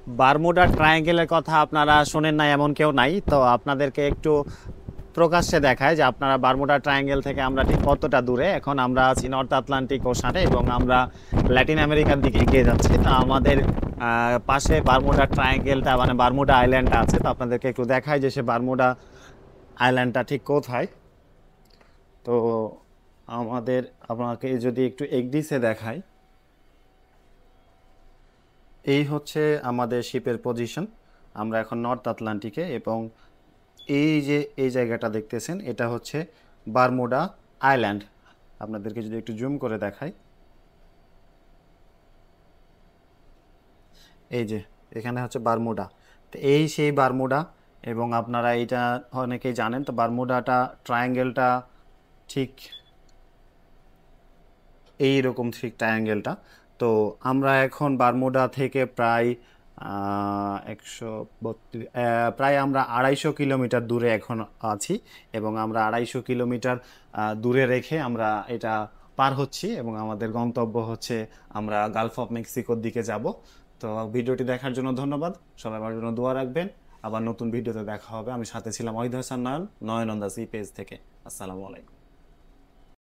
Bermuda ট্রায়াঙ্গেলের কথা আপনারা শোনেন না এমন কেউ নাই, তো আপনাদেরকে একটু প্রকাশ্যে দেখায় যে আপনারা বারমুডা ট্রায়াঙ্গেল থেকে আমরা ঠিক কতটা দূরে। এখন আমরা আছি নর্থ আটলান্টিক ওশানে এবং আমরা ল্যাটিন আমেরিকার দিকে এগিয়ে যাচ্ছি। তো আমাদের পাশে বারমুডা ট্রায়াঙ্গেলটা মানে বারমুডা আইল্যান্ডটা আছে, তো আপনাদেরকে একটু দেখায় যে সে বারমুডা আইল্যান্ডটা ঠিক কোথায়। তো আমাদের আপনাকে যদি একটু এগডিসে দেখায়, এই হচ্ছে আমাদের শিপের পজিশন। আমরা এখন নর্থ আটলান্টিকে এবং এই যে এই জায়গাটা দেখতেছেন এটা হচ্ছে বারমুডা আইল্যান্ড। আপনাদেরকে যদি একটু জুম করে দেখাই, এই যে এখানে হচ্ছে বারমুডা। তো এই সেই বারমুডা, এবং আপনারা এইটা অনেকেই জানেন। তো বারমুডাটা ট্রায়াঙ্গেলটা ঠিক এইরকম ঠিক ট্রায়াঙ্গেলটা। তো আমরা এখন বারমুডা থেকে প্রায় 132 প্রায় আমরা 250 কিলোমিটার দূরে এখন আছি, এবং আমরা 250 কিলোমিটার দূরে রেখে আমরা এটা পার হচ্ছি এবং আমাদের গন্তব্য হচ্ছে আমরা গালফ অফ মেক্সিকোর দিকে যাব। তো ভিডিওটি দেখার জন্য ধন্যবাদ। সবাই আমার জন্য দোয়া রাখবেন। আবার নতুন ভিডিওতে দেখা হবে। আমি সাথে ছিলাম ওয়াহিদ হাসান নয়ন, নয়ন অন দ্য সি পেজ থেকে। আসসালামু আলাইকুম।